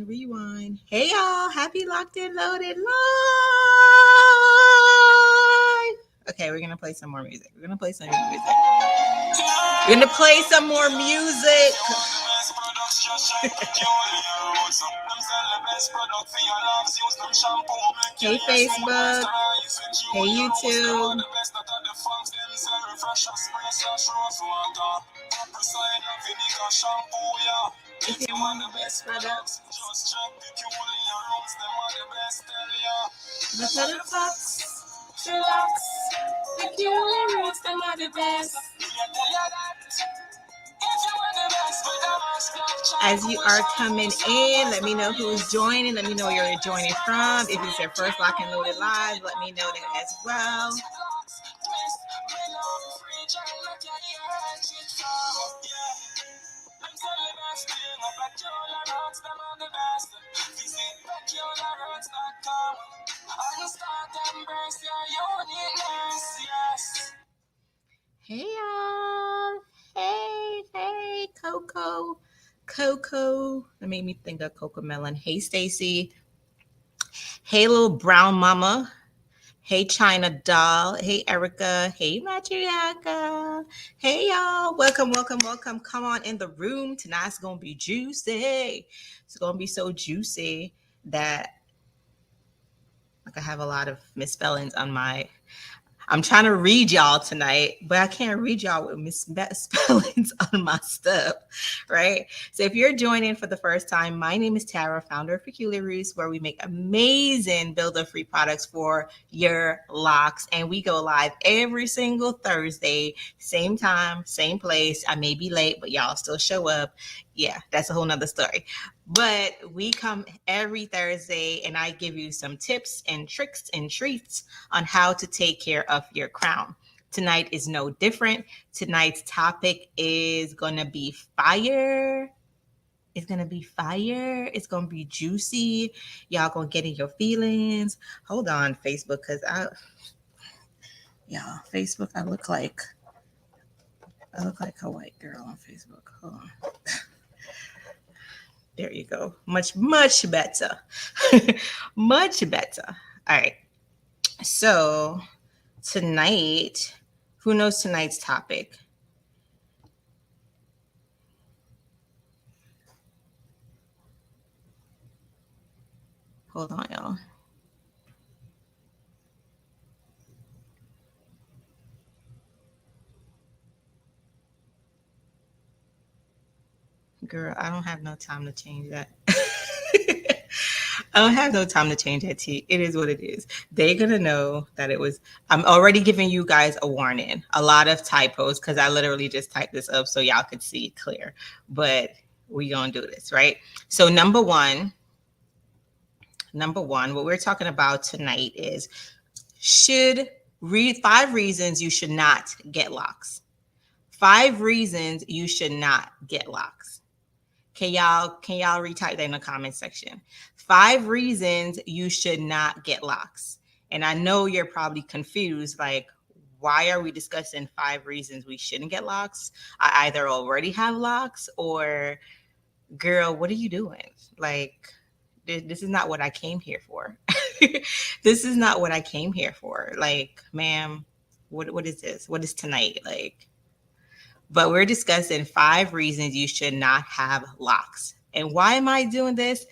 Rewind. Hey y'all, happy Locked and Loaded live. Okay, we're gonna play some more music. We're gonna play some more music. Hey Facebook. Hey YouTube. If you want the best products, the Loc'd Loaded, peculiar roots, them are the best. As you are coming in, let me know who's joining. Let me know where you're joining from. If it's your first Locked and Loaded live, let me know that as well. Hey y'all. Hey Coco. That made me think of Coco Melon. Hey Stacy. Hey little brown mama. Hey China Doll. Hey Erica. Hey Matriarcha. Hey y'all. Welcome. Come on in the room. Tonight's gonna be juicy. It's gonna be so juicy that I have a lot of misspellings on my. I'm trying to read y'all tonight, but I can't read y'all with misspellings on my stuff, right? So if you're joining for the first time, my name is Tara, founder of Peculiar Roots, where we make amazing builder-free products for your locks. And we go live every single Thursday, same time, same place. I may be late, but y'all still show up. Yeah, that's a whole nother story. But we come every Thursday and I give you some tips and tricks and treats on how to take care of your crown. Tonight is no different. Tonight's topic is going to be fire. It's going to be fire. It's going to be juicy. Y'all going to get in your feelings. Hold on, Facebook, because Facebook, I look like a white girl on Facebook. Hold on. There you go. Much better. Much better. All right. So tonight, who knows tonight's topic? Hold on, y'all. Girl, I don't have no time to change that. I don't have no time to change that, T. It is what it is. They're going to know that it was. I'm already giving you guys a warning. A lot of typos because I literally just typed this up so y'all could see it clear. But we going to do this, right? So number one, what we're talking about tonight is read 5 reasons you should not get locks. 5 reasons you should not get locks. Can y'all retype that in the comment section? 5 reasons you should not get locks. And I know you're probably confused, like, why are we discussing 5 reasons we shouldn't get locks? I either already have locks or, girl, what are you doing? Like, this is not what I came here for. This is not what I came here for. Like, ma'am, what is this? What is tonight? Like, but we're discussing 5 reasons you should not have locks. And why am I doing this?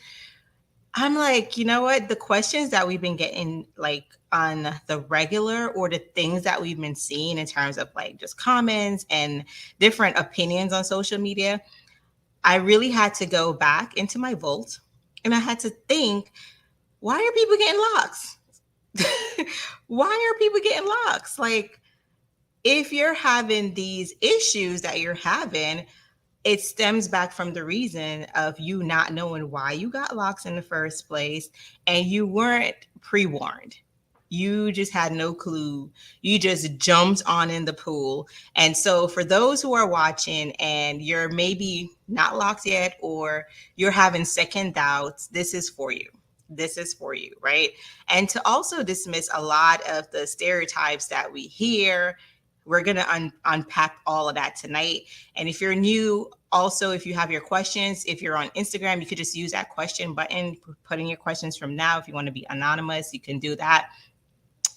I'm like, you know what? The questions that we've been getting, like, on the regular, or the things that we've been seeing in terms of like just comments and different opinions on social media, I really had to go back into my vault and I had to think, why are people getting locks? Why are people getting locks? Like, if you're having these issues that you're having, it stems back from the reason of you not knowing why you got locks in the first place, and you weren't pre-warned. You just had no clue. You just jumped on in the pool. And so for those who are watching and you're maybe not locked yet, or you're having second doubts, this is for you. This is for you, right? And to also dismiss a lot of the stereotypes that we hear, we're going to unpack all of that tonight. And if you're new, also, if you have your questions, if you're on Instagram, you could just use that question button, put in your questions from now. If you want to be anonymous, you can do that.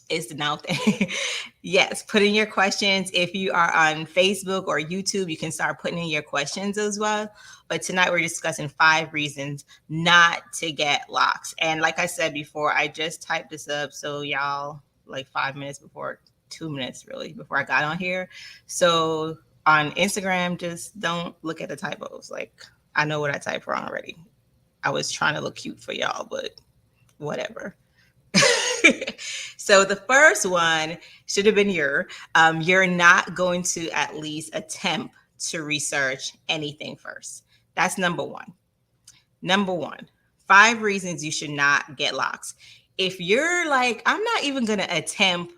Is the now thing. Yes, put in your questions. If you are on Facebook or YouTube, you can start putting in your questions as well. But tonight we're discussing 5 reasons not to get locks. And like I said before, I just typed this up. So y'all, like 5 minutes before, 2 minutes really, before I got on here. So on Instagram, just don't look at the typos. Like, I know what I typed wrong already. I was trying to look cute for y'all, but whatever. So the first one should have been you're not going to at least attempt to research anything first. That's number one. Number one, 5 reasons you should not get locks. If you're like, I'm not even going to attempt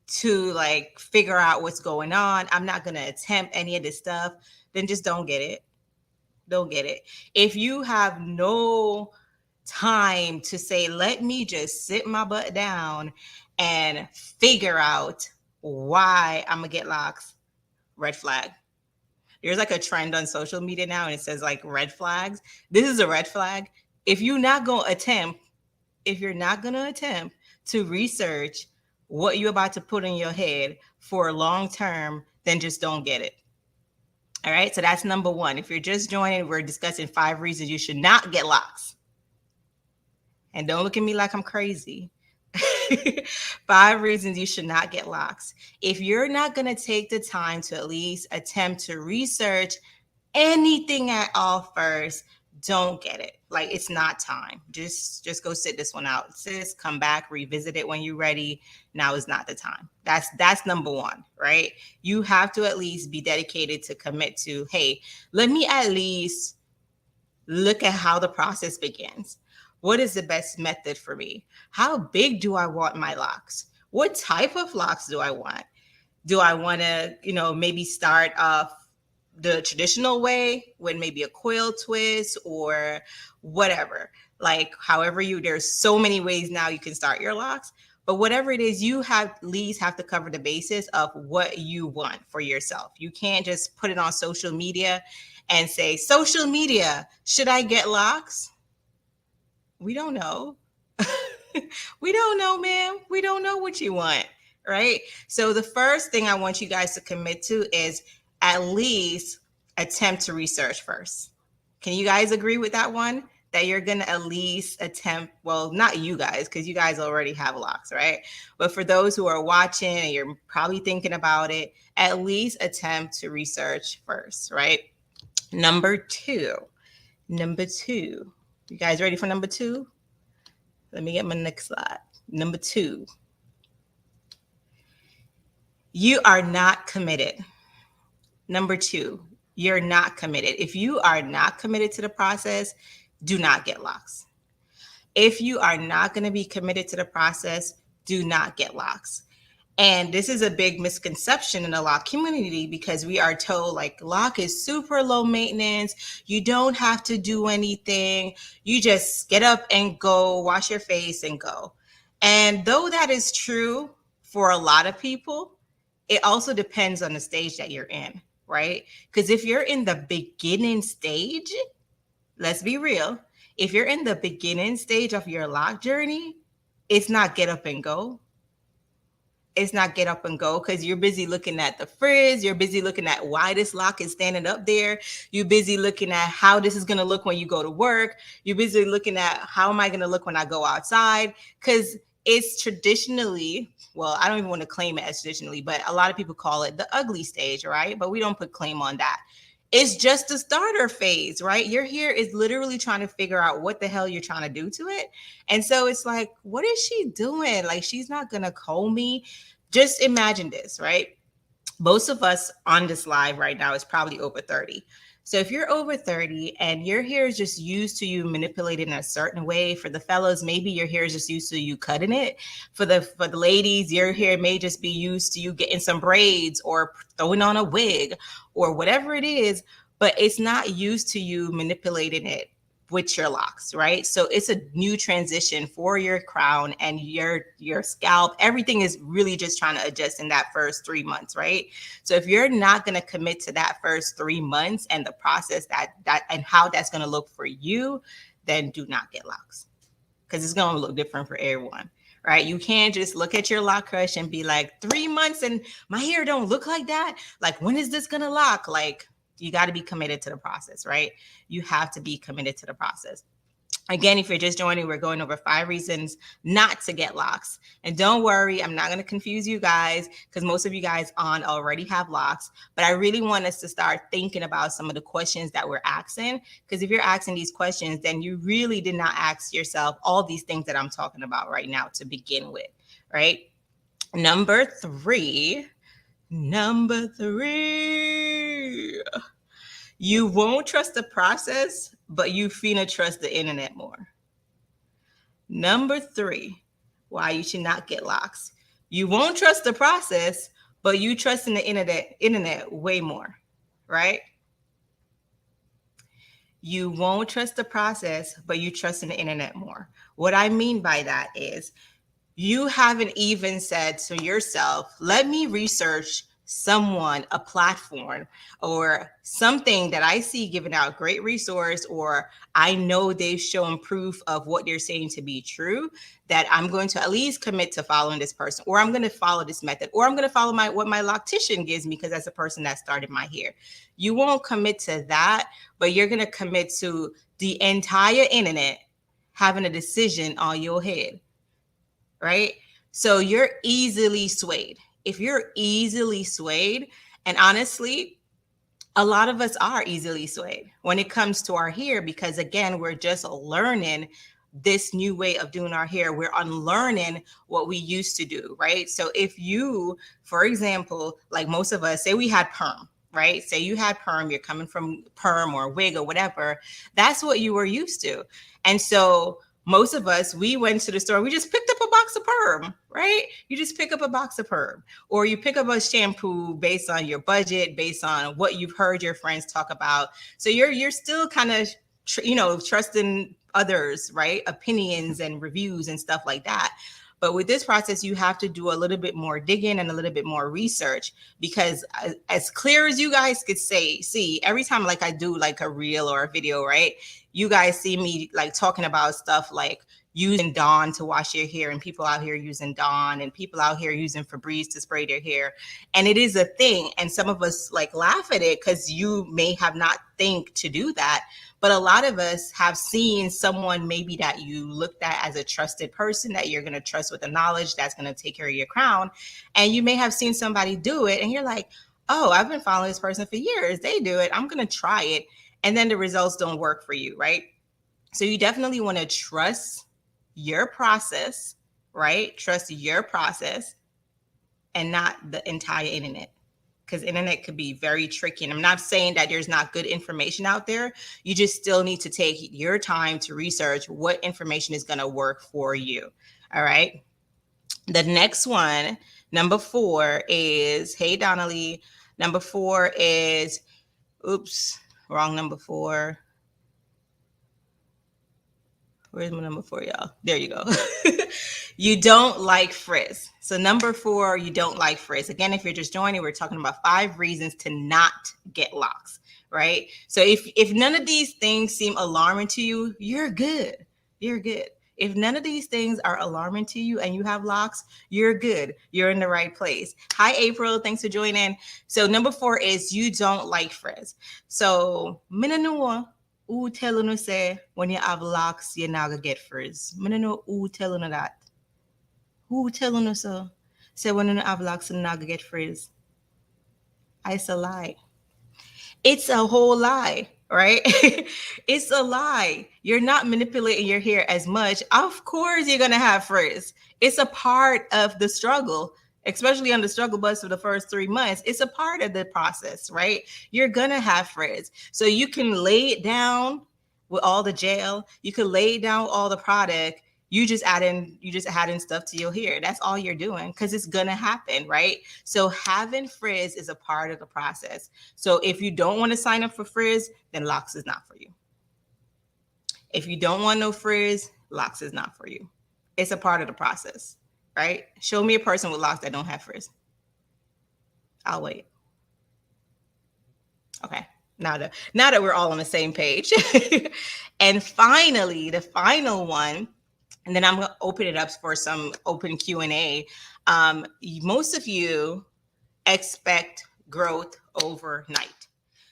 to like figure out what's going on, I'm not going to attempt any of this stuff, then just don't get it. Don't get it. If you have no time to say, let me just sit my butt down and figure out why I'm gonna get locks, red flag. There's like a trend on social media now and it says like red flags. This is a red flag. If you're not gonna attempt to research what you're about to put in your head for long term, then just don't get it. All right, so that's number one. If you're just joining, we're discussing 5 reasons you should not get locks. And don't look at me like I'm crazy. 5 reasons you should not get locks. If you're not going to take the time to at least attempt to research anything at all first, don't get it. Like, it's not time. Just go sit this one out. Sis, come back, revisit it when you're ready. Now is not the time. That's number one, right? You have to at least be dedicated to commit to, hey, let me at least look at how the process begins. What is the best method for me? How big do I want my locks? What type of locks do I want? Do I want to, maybe start off the traditional way with maybe a coil twist or whatever? Like, however there's so many ways now you can start your locks. But whatever it is, you at least have to cover the basis of what you want for yourself. You can't just put it on social media and say, social media, should I get locks? We don't know. We don't know, man. We don't know what you want, right? So the first thing I want you guys to commit to is at least attempt to research first. Can you guys agree with that one? That you're going to at least attempt, well, not you guys, because you guys already have locks, right? But for those who are watching and you're probably thinking about it, at least attempt to research first, right? Number two. You guys ready for number 2? Let me get my next slide. Number 2. You are not committed. Number 2, you're not committed. If you are not committed to the process, do not get locks. If you are not going to be committed to the process, do not get locks. And this is a big misconception in the lock community because we are told like lock is super low maintenance. You don't have to do anything. You just get up and go, wash your face and go. And though that is true for a lot of people, it also depends on the stage that you're in, right? Because if you're in the beginning stage, let's be real. If you're in the beginning stage of your lock journey, it's not get up and go. It's not get up and go because you're busy looking at the frizz. You're busy looking at why this lock is standing up there. You're busy looking at how this is going to look when you go to work. You're busy looking at how am I going to look when I go outside? Because it's traditionally, well, I don't even want to claim it as traditionally, but a lot of people call it the ugly stage, right? But we don't put claim on that. It's just the starter phase, right? Your hair is literally trying to figure out what the hell you're trying to do to it. And so it's like, what is she doing? Like, she's not going to comb me. Just imagine this, right? Most of us on this live right now is probably over 30. So if you're over 30 and your hair is just used to you manipulating in a certain way, for the fellows, maybe your hair is just used to you cutting it. For the ladies, your hair may just be used to you getting some braids or throwing on a wig or whatever it is, but it's not used to you manipulating it with your locks, right? So it's a new transition for your crown and your scalp. Everything is really just trying to adjust in that first 3 months, right? So if you're not going to commit to that first 3 months and the process that and how that's going to look for you, then do not get locks, because it's going to look different for everyone. Right? You can't just look at your lock crush and be like, 3 months and my hair don't look like that. Like, when is this going to lock? Like, you got to be committed to the process, right? You have to be committed to the process. Again, if you're just joining, we're going over 5 reasons not to get locks. And don't worry, I'm not going to confuse you guys, because most of you guys on already have locks. But I really want us to start thinking about some of the questions that we're asking, because if you're asking these questions, then you really did not ask yourself all these things that I'm talking about right now to begin with, right? Number three, you won't trust the process, but you finna trust the internet more. Number 3, why you should not get locks. You won't trust the process, but you trust in the internet way more, right? You won't trust the process, but you trust in the internet more. What I mean by that is, you haven't even said to yourself, let me research someone, a platform, or something that I see giving out great resource, or I know they've shown proof of what they're saying to be true, that I'm going to at least commit to following this person, or I'm going to follow this method, or I'm going to follow what my loctician gives me, because that's a person that started my hair. You won't commit to that, but you're going to commit to the entire internet having a decision on your head, right? So you're easily swayed. If you're easily swayed, and honestly, a lot of us are easily swayed when it comes to our hair, because again, we're just learning this new way of doing our hair. We're unlearning what we used to do, right? So if you, for example, like most of us, say we had perm, right? Say you had perm, you're coming from perm or wig or whatever, that's what you were used to. And so most of us, we went to the store, we just picked up a box of perm, right? You just pick up a box of perm, or you pick up a shampoo based on your budget, based on what you've heard your friends talk about. So you're still kind of, trusting others, right? Opinions and reviews and stuff like that. But with this process, you have to do a little bit more digging and a little bit more research, because as clear as you guys could see every time, like I do like a reel or a video, right? You guys see me like talking about stuff like using Dawn to wash your hair, and people out here using Dawn, and people out here using Febreze to spray their hair. And it is a thing. And some of us like laugh at it because you may have not think to do that. But a lot of us have seen someone maybe that you looked at as a trusted person that you're going to trust with the knowledge that's going to take care of your crown. And you may have seen somebody do it and you're like, oh, I've been following this person for years. They do it. I'm going to try it. And then the results don't work for you, right? So you definitely want to trust your process, right? Trust your process and not the entire internet. Because internet could be very tricky. And I'm not saying that there's not good information out there. You just still need to take your time to research what information is going to work for you. All right. The next one, number 4 is, hey, Donnelly. Number 4 is, oops, wrong number 4. Where's my number 4, y'all? There you go. You don't like frizz. So number 4, you don't like frizz. Again, if you're just joining, we're talking about 5 reasons to not get locks, right? So if none of these things seem alarming to you, you're good. You're good. If none of these things are alarming to you and you have locks, you're good. You're in the right place. Hi, April. Thanks for joining. So number 4 is you don't like frizz. So who tell you say when you have locks, you're not gonna get frizz? I don't know who tell you that. Who tell you so? Say when you have locks, you're not gonna get frizz. It's a lie. It's a whole lie, right? It's a lie. You're not manipulating your hair as much. Of course, you're gonna have frizz. It's a part of the struggle. especially on the struggle bus for the first 3 months. It's a part of the process, right? You're gonna have frizz. So you can lay it down with all the gel, you can lay down all the product. You just add in stuff to your hair. That's all you're doing, because it's gonna happen, right? So having frizz is a part of the process. So if you don't want to sign up for frizz, then Locs is not for you. If you don't want no frizz, Locs is not for you. It's a part of the process, right? Show me a person with Locs that don't have frizz. I'll wait. Okay. Now that we're all on the same page. And finally, the final one, and then I'm going to open it up for some open Q&A. Most of you expect growth overnight.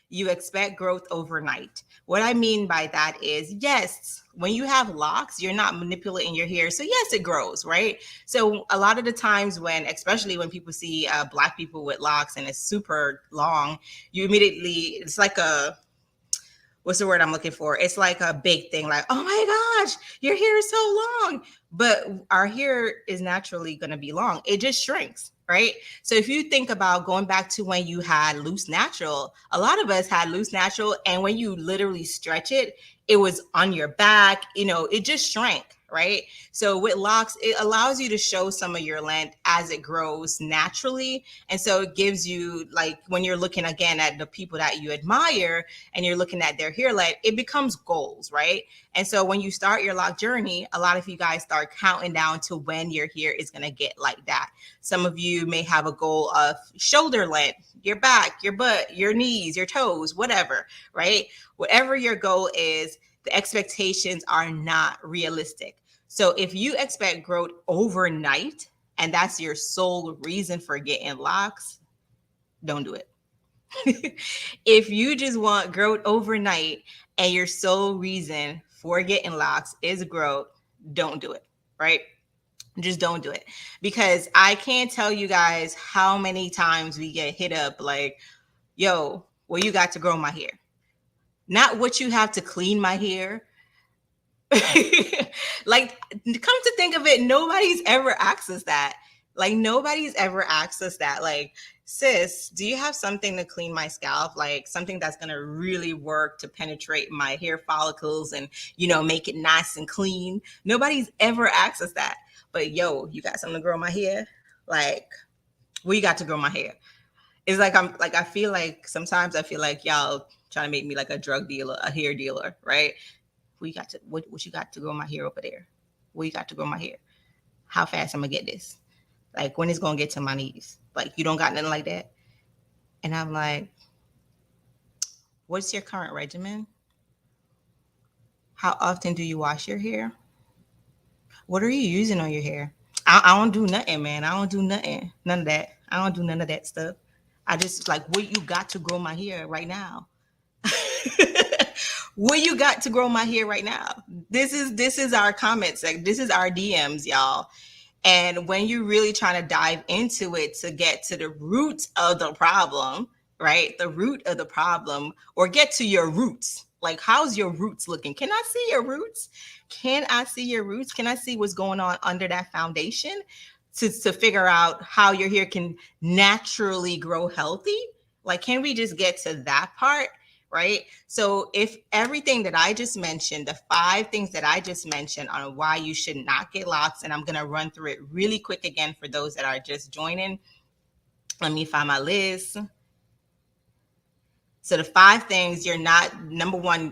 You expect growth overnight. What I mean by that is, yes, when you have locks, you're not manipulating your hair. So yes, it grows, right? So a lot of the times when, especially when people see Black people with locks and it's super long, you immediately, it's like a, what's the word I'm looking for? It's like a big thing, like, oh my gosh, your hair is so long. But our hair is naturally going to be long. It just shrinks, right? So if you think about going back to when you had loose natural, a lot of us had loose natural. And when you literally stretch it, it was on your back, it just shrank, right? So with locks, it allows you to show some of your length as it grows naturally. And so it gives you, like, when you're looking again at the people that you admire and you're looking at their hair length, it becomes goals, right? And so when you start your lock journey, a lot of you guys start counting down to when your hair is going to get like that. Some of you may have a goal of shoulder length, your back, your butt, your knees, your toes, whatever, right? Whatever your goal is, the expectations are not realistic. So if you expect growth overnight and that's your sole reason for getting locks, don't do it. If you just want growth overnight and your sole reason for getting locks is growth, don't do it, right? Just don't do it. Because I can't tell you guys how many times we get hit up like, yo, well, you got to grow my hair. Not what you have to clean my hair. Like, come to think of it, nobody's ever asked us that. Like, nobody's ever asked us that. Like, sis, do you have something to clean my scalp? Like something that's going to really work to penetrate my hair follicles and, make it nice and clean. Nobody's ever asked us that. But yo, you got something to grow my hair? Like, well, you got to grow my hair. It's like, sometimes I feel like y'all trying to make me like a drug dealer, a hair dealer, right? What you got to grow my hair over there? What you got to grow my hair? How fast I'm gonna get this? Like, when it's gonna get to my knees? Like, you don't got nothing like that? And I'm like, what's your current regimen? How often do you wash your hair? What are you using on your hair? I don't do nothing, man. I don't do nothing. None of that. I don't do none of that stuff. I just like, what you got to grow my hair right now? What you got to grow my hair right now? This is our comments. Like, this is our DMs, y'all. And when you're really trying to dive into it to get to the root of the problem, right? The root of the problem, or get to your roots. Like, how's your roots looking? Can I see your roots? Can I see your roots? Can I see what's going on under that foundation to figure out how your hair can naturally grow healthy? Like, can we just get to that part? Right? So if everything that I just mentioned, the 5 things that I just mentioned on why you should not get locks, and I'm going to run through it really quick again for those that are just joining. Let me find my list. So the 5 things you're not, number one,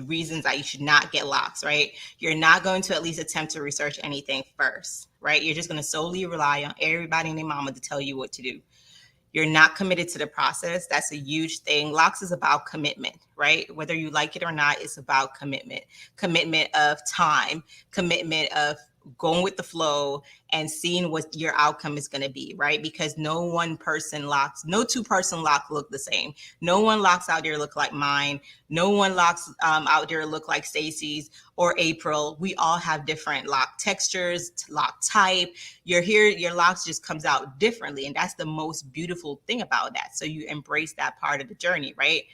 reasons that you should not get locks, right? You're not going to at least attempt to research anything first, right? You're just going to solely rely on everybody and their mama to tell you what to do. You're not committed to the process. That's a huge thing. Locks is about commitment, right? Whether you like it or not, it's about commitment. Commitment of time, commitment of going with the flow and seeing what your outcome is going to be, right? Because no 2-person lock look the same. No one locks out there look like mine. No one locks out there look like Stacy's or April. We all have different lock textures, lock type. Your hair, your locks just comes out differently. And that's the most beautiful thing about that. So you embrace that part of the journey, right?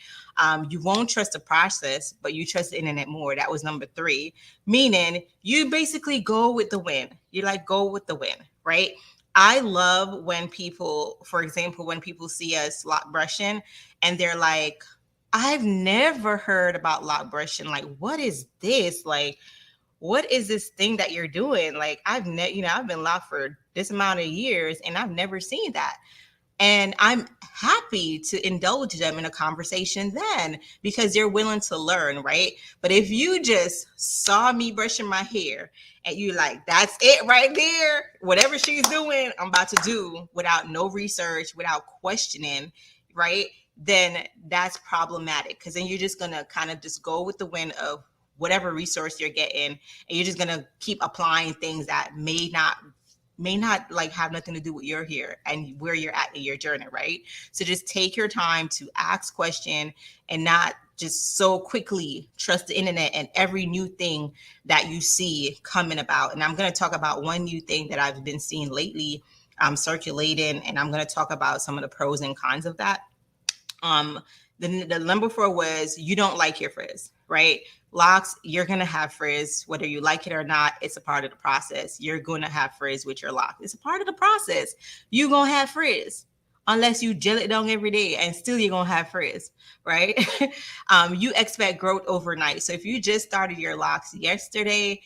You won't trust the process, but you trust the internet more. That was number 3, meaning you basically go with the wind. You like go with the wind, right? I love when people, for example, when people see us lock brushing and they're like, I've never heard about lock brushing. Like, what is this? Like, what is this thing that you're doing? Like, I've been locked for this amount of years and I've never seen that. And I'm happy to indulge them in a conversation then because they're willing to learn, right? But if you just saw me brushing my hair and you like, that's it right there, whatever she's doing, I'm about to do without no research, without questioning, right? Then that's problematic because then you're just going to kind of just go with the wind of whatever resource you're getting, and you're just going to keep applying things that may not like have nothing to do with your hair and where you're at in your journey, right? So just take your time to ask question and not just so quickly trust the internet and every new thing that you see coming about. And I'm going to talk about one new thing that I've been seeing lately circulating, and I'm going to talk about some of the pros and cons of that. The number 4 was you don't like your frizz, right? Locks, you're going to have frizz, whether you like it or not. It's a part of the process. You're going to have frizz with your lock. It's a part of the process. You're going to have frizz unless you gel it down every day, and still you're going to have frizz, right? You expect growth overnight. So if you just started your locks yesterday,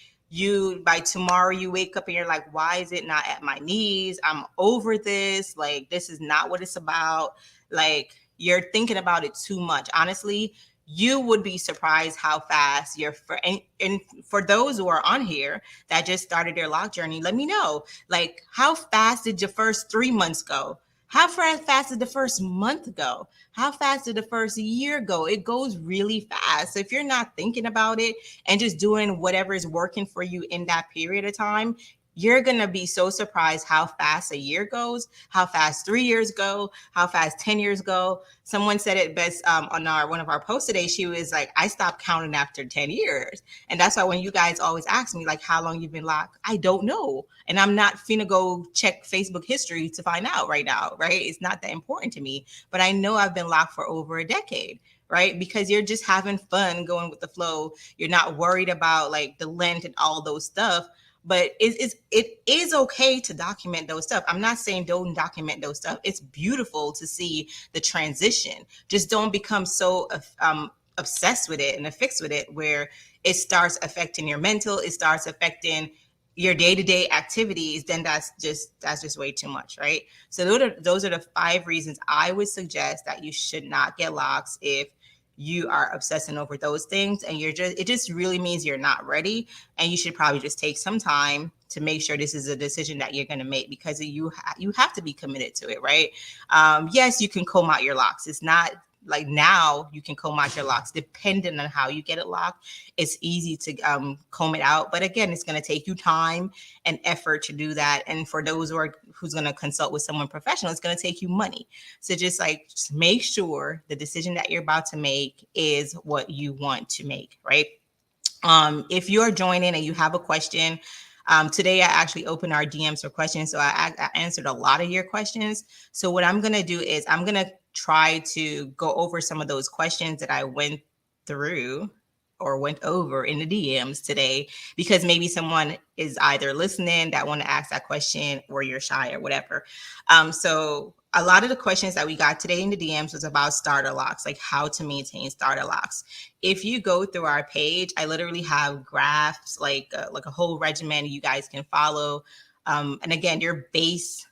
by tomorrow you wake up and you're like, why is it not at my knees? I'm over this. Like, this is not what it's about. Like, you're thinking about it too much. Honestly, you would be surprised how fast and for those who are on here that just started their lock journey, let me know, like, how fast did your first 3 months go? How fast did the first month go? How fast did the first year go? It goes really fast. So if you're not thinking about it and just doing whatever is working for you in that period of time, you're going to be so surprised how fast a year goes, how fast 3 years go, how fast 10 years go. Someone said it best on one of our posts today. She was like, I stopped counting after 10 years. And that's why when you guys always ask me, like, how long you've been locked, I don't know. And I'm not finna go check Facebook history to find out right now, right? It's not that important to me. But I know I've been locked for over a decade, right? Because you're just having fun going with the flow. You're not worried about like the length and all those stuff. But it is okay to document those stuff. I'm not saying don't document those stuff. It's beautiful to see the transition. Just don't become so obsessed with it and affixed with it where it starts affecting your mental, it starts affecting your day-to-day activities. Then that's just way too much, right? So those are the 5 reasons I would suggest that you should not get locks if you are obsessing over those things, and it just really means you're not ready, and you should probably just take some time to make sure this is a decision that you're going to make, because you have to be committed to it, right? Yes, you can comb out your locks. It's not like now you can comb out your locks depending on how you get it locked. It's easy to comb it out, but again, it's going to take you time and effort to do that. And for those who's going to consult with someone professional, it's going to take you money. So just make sure the decision that you're about to make is what you want to make, right? If you're joining and you have a question, today I actually opened our DMs for questions. So I answered a lot of your questions. So what I'm going to do is I'm going to try to go over some of those questions that I went through or went over in the DMs today, because maybe someone is either listening that want to ask that question, or you're shy or whatever. So a lot of the questions that we got today in the DMs was about starter locks, like how to maintain starter locks. If you go through our page, I literally have graphs, like a whole regimen you guys can follow. And again, your base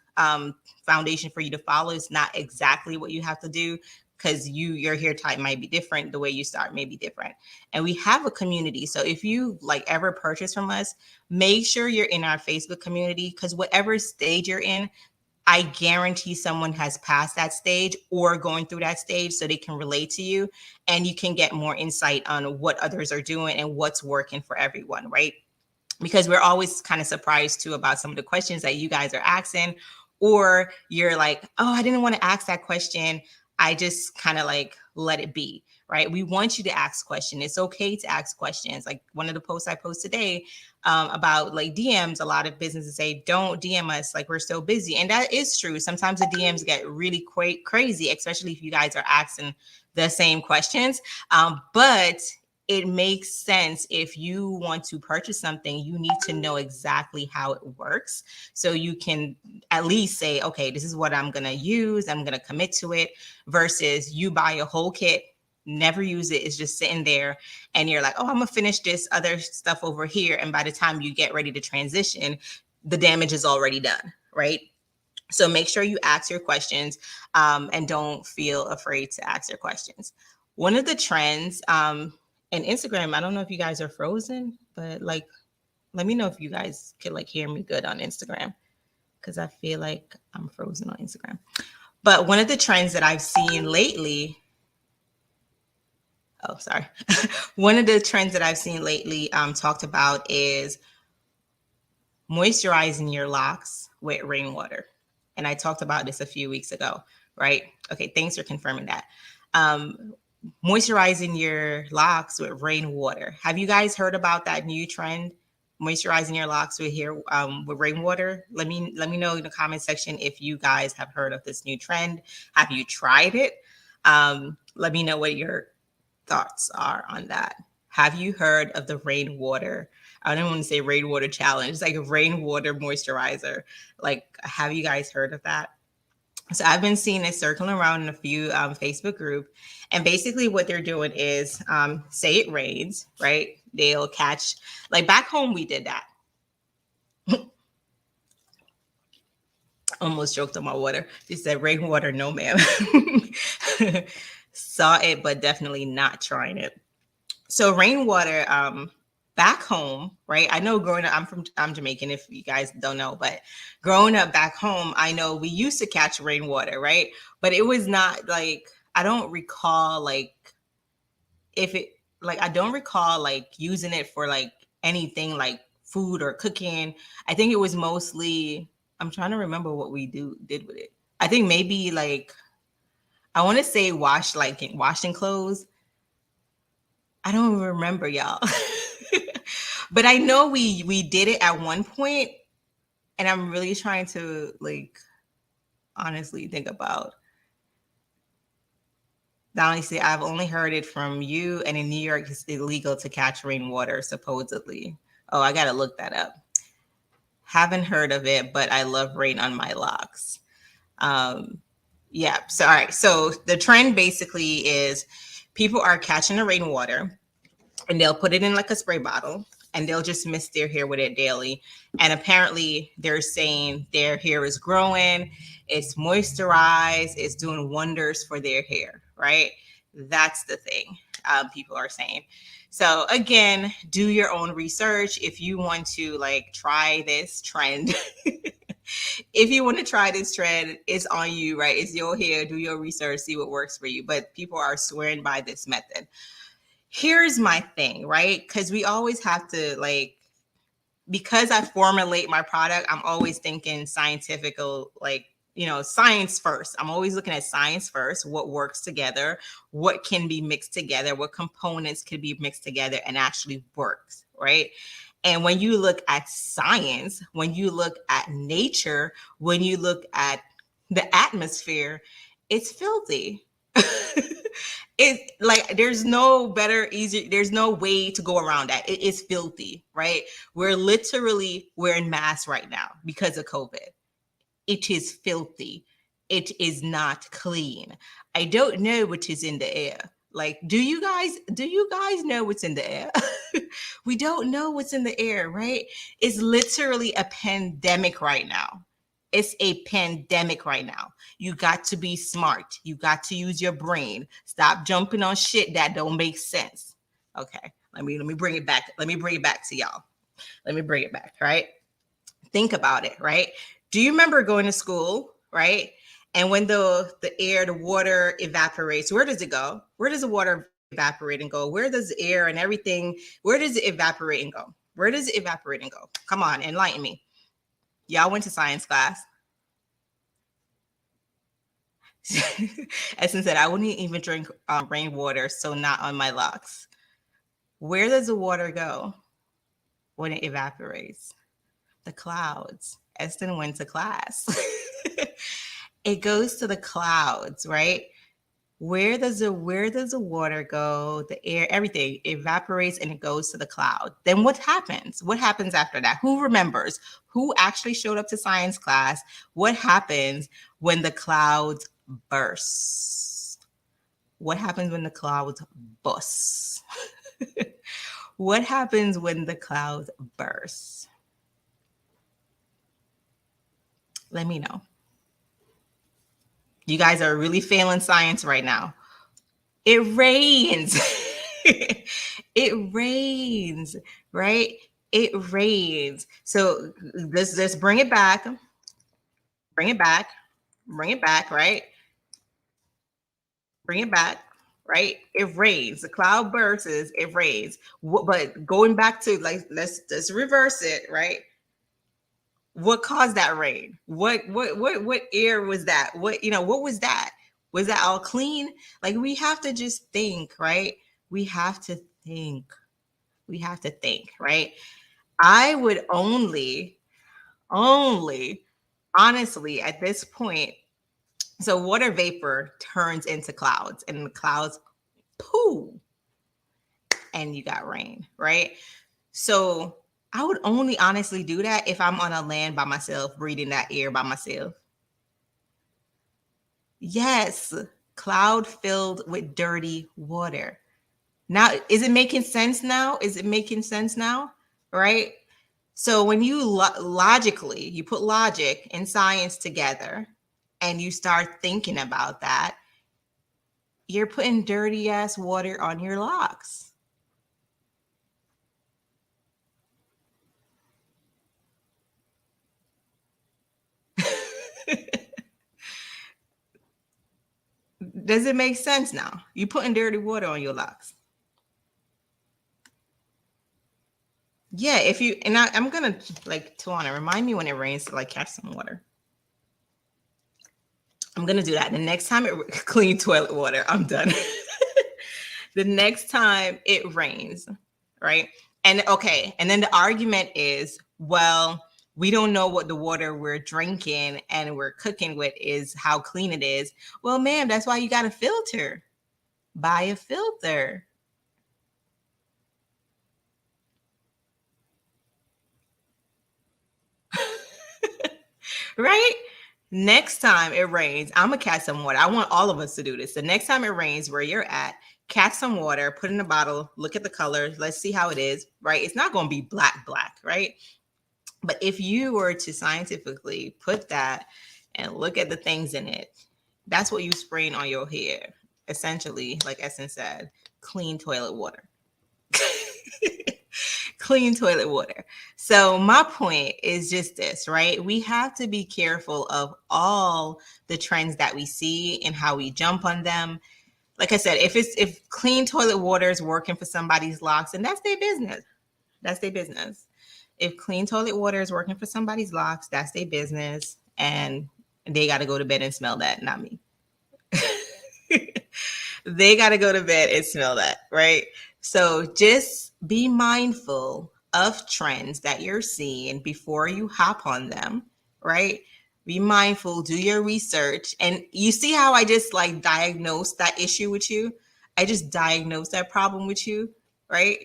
foundation for you to follow is not exactly what you have to do, because your hair type might be different. The way you start may be different. And we have a community. So if you ever purchase from us, make sure you're in our Facebook community, because whatever stage you're in, I guarantee someone has passed that stage or going through that stage, so they can relate to you, and you can get more insight on what others are doing and what's working for everyone, right? Because we're always kind of surprised too about some of the questions that you guys are asking, or you're like, oh, I didn't want to ask that question. I just kind of let it be, right? We want you to ask questions. It's okay to ask questions. Like one of the posts I posted today about DMs, a lot of businesses say, don't DM us, we're so busy. And that is true. Sometimes the DMs get really crazy, especially if you guys are asking the same questions. But it makes sense. If you want to purchase something, you need to know exactly how it works. So you can at least say, okay, this is what I'm going to use. I'm going to commit to it, versus you buy a whole kit, never use it. It's just sitting there and you're like, oh, I'm going to finish this other stuff over here. And by the time you get ready to transition, the damage is already done, right? So make sure you ask your questions, and don't feel afraid to ask your questions. One of the trends, and Instagram, I don't know if you guys are frozen, but like, let me know if you guys could like hear me good on Instagram, because I feel like I'm frozen on Instagram. But one of the trends that I've seen lately, oh, sorry. One of the trends that I've seen lately talked about is moisturizing your locks with rainwater. And I talked about this a few weeks ago, right? Okay, thanks for confirming that. Moisturizing your locks with rainwater. Have you guys heard about that new trend? Moisturizing your locks with rainwater. Let me know in the comment section if you guys have heard of this new trend. Have you tried it? Let me know what your thoughts are on that. Have you heard of the rainwater? I don't want to say rainwater challenge. It's like a rainwater moisturizer. Like, have you guys heard of that? So I've been seeing it circling around in a few Facebook group, and basically what they're doing is, say it rains, right? They'll catch, like back home we did that. Almost choked on my water. She said rainwater, no ma'am. Saw it, but definitely not trying it. So rainwater, back home, right? I know growing up, I'm Jamaican, if you guys don't know, but growing up back home, I know we used to catch rainwater, right? But it was not like, I don't recall like I don't recall like using it for like anything like food or cooking. I think it was mostly, I'm trying to remember what we did with it. I think maybe like, I want to say washing clothes. I don't even remember, y'all. But I know we did it at one point, and I'm really trying to like honestly think about. Honestly, I've only heard it from you, and in New York, it's illegal to catch rainwater, supposedly. Oh, I gotta look that up. Haven't heard of it, but I love rain on my locks. Yeah. So, all right. So the trend basically is people are catching the rainwater, and they'll put it in like a spray bottle, and they'll just mist their hair with it daily. And apparently they're saying their hair is growing, it's moisturized, it's doing wonders for their hair, right? That's the thing people are saying. So again, do your own research if you want to like try this trend. If you want to try this trend, it's on you, right? It's your hair. Do your research, see what works for you. But people are swearing by this method. Here's my thing, right? Because we always have to like, because I formulate my product, I'm always thinking scientific, like, science first. I'm always looking at science first, what works together, what can be mixed together, what components can be mixed together and actually works, right? And when you look at science, when you look at nature, when you look at the atmosphere, it's filthy. It like there's no better, easier, there's no way to go around that. It is filthy, right? We're literally wearing masks right now because of COVID. It is filthy. It is not clean. I don't know what is in the air. Like, do you guys know what's in the air? We don't know what's in the air, right? It's literally a pandemic right now. It's a pandemic right now. You got to be smart. You got to use your brain. Stop jumping on shit that don't make sense. Okay. Let me bring it back. Let me bring it back to y'all. Let me bring it back. Right. Think about it. Right. Do you remember going to school? Right. And when the air, the water evaporates, where does it go? Where does the water evaporate and go? Where does the air and everything, where does it evaporate and go? Where does it evaporate and go? Come on, enlighten me. Y'all went to science class. Essence said, I wouldn't even drink rainwater, so not on my locks. Where does the water go when it evaporates? The clouds. Eston went to class. It goes to the clouds, right? Where does the water go? The air, everything evaporates and it goes to the cloud. Then what happens? What happens after that? Who remembers? Who actually showed up to science class? What happens when the clouds burst? What happens when the clouds burst? What happens when the clouds burst? Let me know. You guys are really failing science right now. It rains. It rains, right? It rains. So let's bring it back. Bring it back. Bring it back, right? Bring it back, right? It rains. The cloud bursts, it rains. But going back to, like, let's reverse it, right? What caused that rain? What air was that? What was that? Was that all clean? Like, we have to just think, right? We have to think. We have to think, right? I would only honestly at this point, so water vapor turns into clouds and the clouds poo and you got rain, right? So I would only honestly do that if I'm on a land by myself, breathing that air by myself. Yes, cloud filled with dirty water. Now, is it making sense now? Is it making sense now? Right? So when you logically, you put logic and science together and you start thinking about that, you're putting dirty ass water on your locks. Does it make sense now? You putting dirty water on your locks. Yeah, if you and I'm gonna, like, Tawana, remind me when it rains to, like, catch some water. I'm gonna do that. The next time it clean toilet water, I'm done. The next time it rains, right? And okay, and then the argument is, well, we don't know what the water we're drinking and we're cooking with is, how clean it is. Well, ma'am, that's why you got a filter. Buy a filter. Right? Next time it rains, I'm gonna catch some water. I want all of us to do this. The next time it rains, where you're at, catch some water, put in a bottle, look at the color, let's see how it is, right? It's not gonna be black, right? But if you were to scientifically put that and look at the things in it, that's what you spraying on your hair. Essentially, like Essence said, clean toilet water. Clean toilet water. So my point is just this, right? We have to be careful of all the trends that we see and how we jump on them. Like I said, if clean toilet water is working for somebody's locks, and that's their business. That's their business. If clean toilet water is working for somebody's locks, that's their business, and they got to go to bed and smell that, not me. They got to go to bed and smell that, right? So just be mindful of trends that you're seeing before you hop on them, right? Be mindful, do your research. And you see how I just, like, diagnosed that issue with you? I just diagnosed that problem with you, right?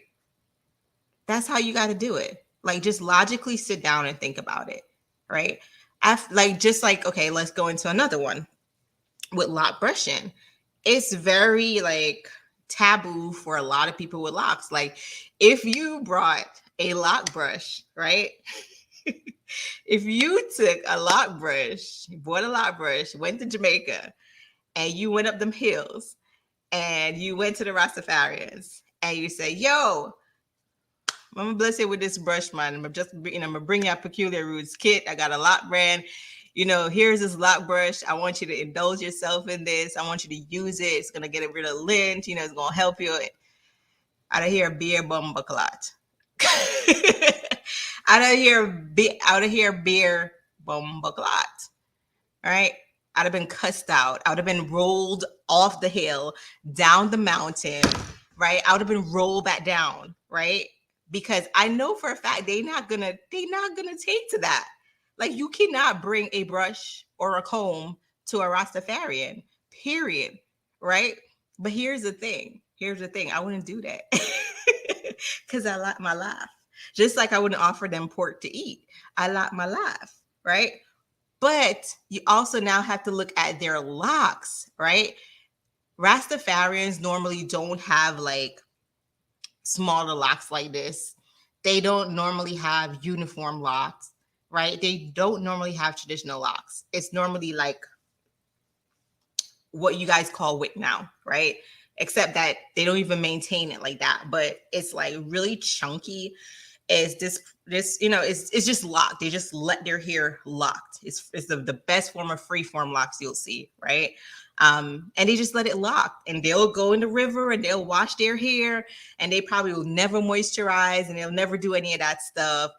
That's how you got to do it. Like, just logically sit down and think about it, right? Okay, let's go into another one with lock brushing. It's very, like, taboo for a lot of people with locks. Like, if you brought a lock brush, right? If you took a lock brush, bought a lock brush, went to Jamaica, and you went up them hills, and you went to the Rastafarians, and you say, "Yo, I'm gonna bless you with this brush, man. I'm gonna bring you a Peculiar Roots kit. I got a lock brand. Here's this lock brush. I want you to indulge yourself in this. I want you to use it. It's gonna get rid of lint. It's gonna help you." Out of here, beer bumba clot. Out of here, beer bumba clot. All right. I'd have been cussed out. I would have been rolled off the hill, down the mountain, right? I would have been rolled back down, right? Because I know for a fact they're not gonna take to that. Like, you cannot bring a brush or a comb to a Rastafarian, period. right? But here's the thing. I wouldn't do that because I like my life. Just like I wouldn't offer them pork to eat. I like my life, right? But you also now have to look at their locks, right? Rastafarians normally don't have like smaller locks like this. They don't normally have uniform locks, right? They don't normally have traditional locks. It's normally like what you guys call wick now, right? Except that they don't even maintain it like that, but it's like really chunky. Is this it's just locked. They just let their hair locked. It's the best form of free form locks you'll see, right? And they just let it lock, and they'll go in the river and they'll wash their hair, and they probably will never moisturize, and they'll never do any of that stuff.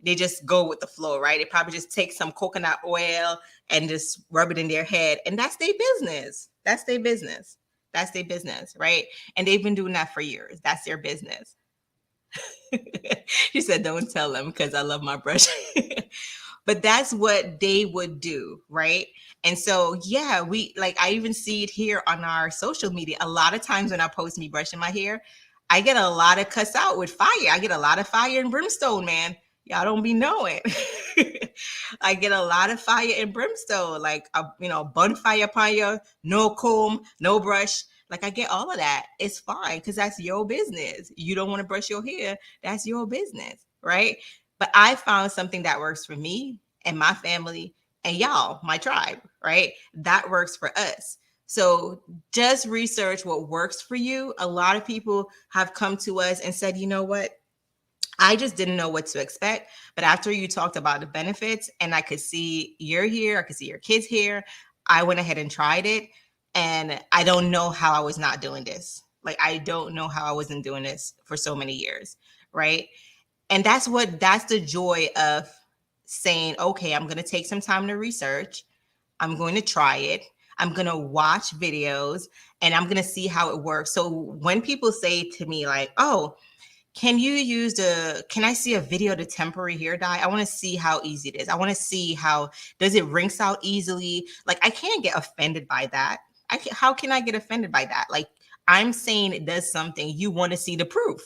They just go with the flow, right? They probably just take some coconut oil and just rub it in their head, and that's their business. That's their business. That's their business, right? And they've been doing that for years. That's their business. She said, don't tell them because I love my brush. But that's what they would do, right? And so, yeah, I even see it here on our social media. A lot of times when I post me brushing my hair, I get a lot of cuss out with fire. I get a lot of fire and brimstone, man. Y'all don't be knowing. I get a lot of fire and brimstone, like bonfire upon you, no comb, no brush. Like I get all of that. It's fine because that's your business. You don't want to brush your hair. That's your business, right? But I found something that works for me and my family and y'all, my tribe, right? That works for us. So just research what works for you. A lot of people have come to us and said, you know what? I just didn't know what to expect. But after you talked about the benefits and I could see your hair, I could see your kids' hair, I went ahead and tried it. And I don't know how I was not doing this. Like, I don't know how I wasn't doing this for so many years. Right. And that's the joy of saying, okay, I'm going to take some time to research. I'm going to try it. I'm going to watch videos and I'm going to see how it works. So when people say to me like, oh, can I see a video to temporary hair dye? I want to see how easy it is. I want to see does it rinse out easily? Like, I can't get offended by that. How can I get offended by that? Like, I'm saying it does something. You want to see the proof,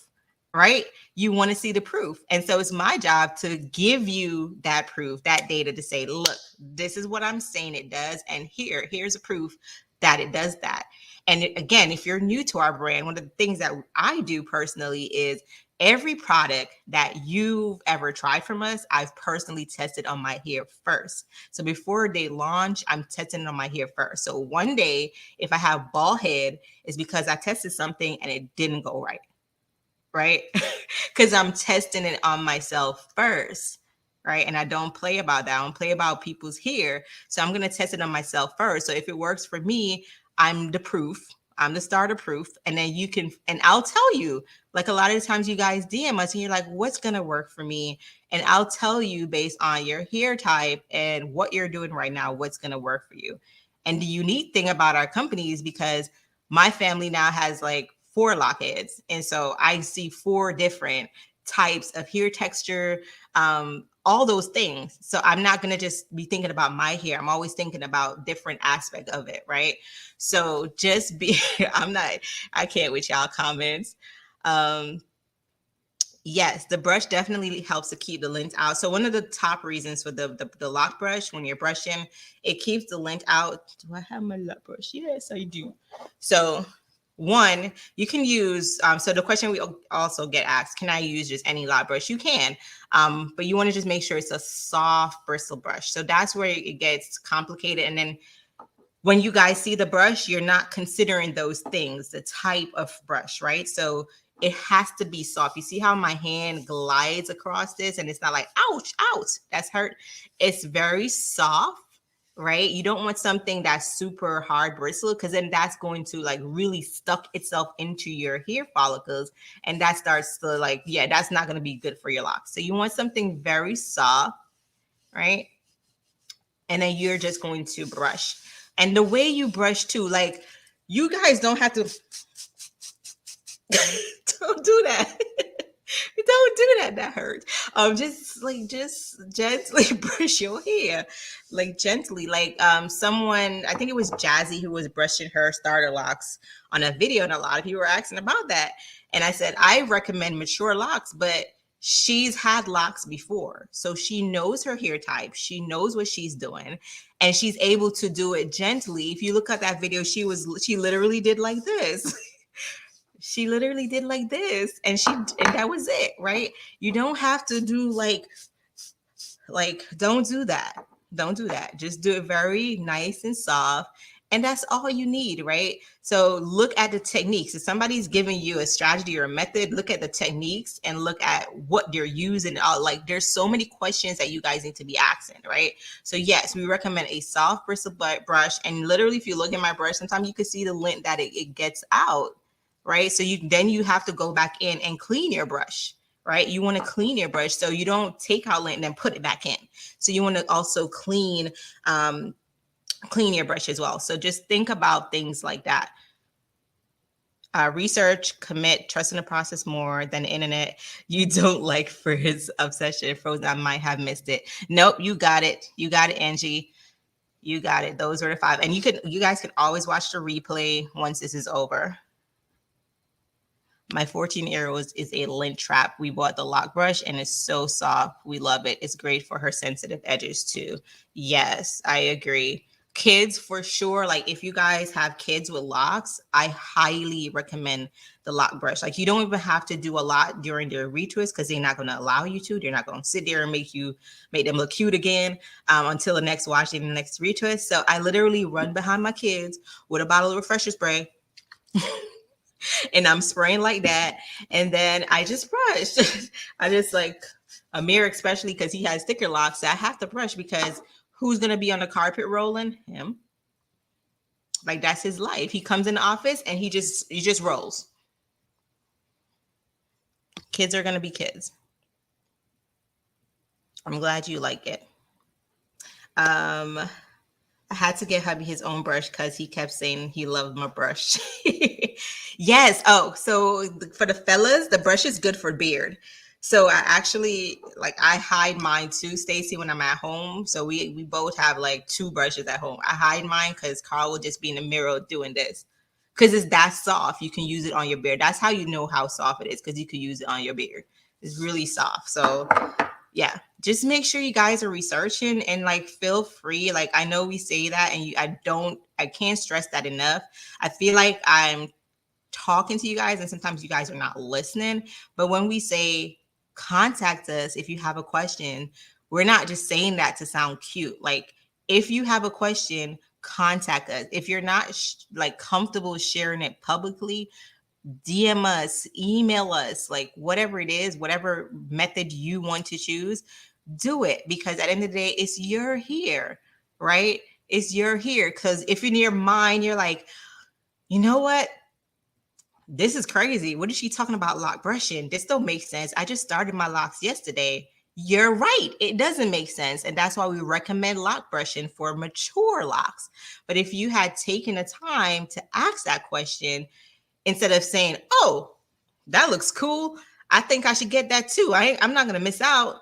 right? You want to see the proof. And so it's my job to give you that proof, that data to say, look, this is what I'm saying it does. And here's a proof that it does that. And again, if you're new to our brand, one of the things that I do personally is every product that you've ever tried from us, I've personally tested on my hair first. So before they launch, I'm testing it on my hair first. So one day, if I have bald head, it's because I tested something and it didn't go right. Right? Because I'm testing it on myself first. Right. And I don't play about that. I don't play about people's hair. So I'm going to test it on myself first. So if it works for me, I'm the proof. I'm the starter proof. And then and I'll tell you, like a lot of the times you guys DM us and you're like, what's going to work for me? And I'll tell you based on your hair type and what you're doing right now, what's going to work for you. And the unique thing about our company is because my family now has like 4 lockheads. And so I see 4 different types of hair texture, all those things. So I'm not going to just be thinking about my hair. I'm always thinking about different aspect of it. Right. So just I can't with y'all comments. Yes, the brush definitely helps to keep the lint out. So one of the top reasons for the lock brush, when you're brushing, it keeps the lint out. Do I have my lock brush? Yes, I do. So one, you can use, so the question we also get asked, can I use just any lock brush? You can, but you want to just make sure it's a soft bristle brush. So that's where it gets complicated. And then when you guys see the brush, you're not considering those things, the type of brush, right? So it has to be soft. You see how my hand glides across this and it's not like, ouch, ouch, that's hurt. It's very soft. Right? You don't want something that's super hard bristle because then that's going to like really stuck itself into your hair follicles. And that starts to like, yeah, that's not going to be good for your locks. So you want something very soft, right? And then you're just going to brush. And the way you brush too, like you guys don't have to, don't do that. Don't do that. That hurts. Just gently brush your hair, like gently. Like someone, I think it was Jazzy who was brushing her starter locks on a video, and a lot of people were asking about that. And I said I recommend mature locks, but she's had locks before, so she knows her hair type. She knows what she's doing, and she's able to do it gently. If you look at that video, she literally did like this. She literally did like this, and that was it, right? You don't have to do like don't do that. Don't do that. Just do it very nice and soft. And that's all you need, right? So look at the techniques. If somebody's giving you a strategy or a method, look at the techniques and look at what they're using. Like there's so many questions that you guys need to be asking, right? So yes, we recommend a soft bristle brush. And literally, if you look at my brush, sometimes you can see the lint that it gets out, right? So you have to go back in and clean your brush, right? You want to clean your brush so you don't take out lint and then put it back in. So you want to also clean your brush as well. So just think about things like that. Research, commit, trust in the process more than the internet. You don't like Frizz obsession. Frozen, I might have missed it. Nope, you got it. You got it, Angie. You got it. Those were the 5. And you guys can always watch the replay once this is over. My 14-year-old is a lint trap. We bought the lock brush and it's so soft. We love it. It's great for her sensitive edges too. Yes, I agree. Kids for sure. Like if you guys have kids with locks, I highly recommend the lock brush. Like you don't even have to do a lot during their retwist because they're not going to allow you to. They're not going to sit there and make them look cute again until the next wash and the next retwist. So I literally run behind my kids with a bottle of refresher spray. And I'm spraying like that. And then I just brush. I just like Amir, especially because he has thicker locks. So I have to brush because who's going to be on the carpet rolling? Him. Like that's his life. He comes in the office and he just rolls. Kids are going to be kids. I'm glad you like it. I had to get hubby his own brush because he kept saying he loved my brush. Yes. Oh, so for the fellas, the brush is good for beard. So I actually I hide mine too, Stacy, when I'm at home. So we both have like 2 brushes at home. I hide mine because Carl will just be in the mirror doing this because it's that soft. You can use it on your beard. That's how you know how soft it is because you can use it on your beard. It's really soft. So yeah, just make sure you guys are researching and like feel free. Like I know we say that and I can't stress that enough. I feel like I'm talking to you guys and sometimes you guys are not listening. But when we say contact us if you have a question, we're not just saying that to sound cute. Like if you have a question, contact us. If you're not comfortable sharing it publicly, DM us, email us, like whatever it is, whatever method you want to choose, do it. Because at the end of the day, it's your hair, right? It's your hair. Because if in your mind, you're like, you know what? This is crazy. What is she talking about lock brushing? This don't make sense. I just started my locks yesterday. You're right. It doesn't make sense. And that's why we recommend lock brushing for mature locks. But if you had taken the time to ask that question, instead of saying, oh, that looks cool, I think I should get that too. I'm not going to miss out.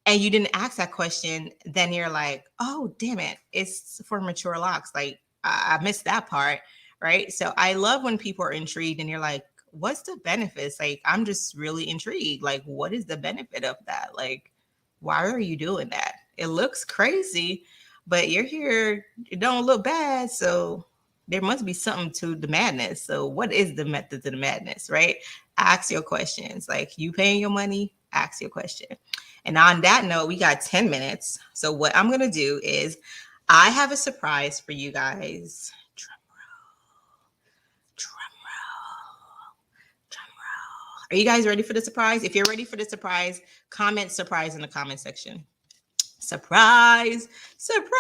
And you didn't ask that question, then you're like, oh, damn it. It's for mature locks. Like I missed that part. Right. So I love when people are intrigued and you're like, what's the benefits? Like, I'm just really intrigued. Like, what is the benefit of that? Like, why are you doing that? It looks crazy, but you're here. It don't look bad. So there must be something to the madness. So what is the method to the madness? Right. Ask your questions. Like you paying your money, ask your question. And on that note, we got 10 minutes. So what I'm going to do is I have a surprise for you guys. Are you guys ready for the surprise? If you're ready for the surprise, comment surprise in the comment section. Surprise, surprise.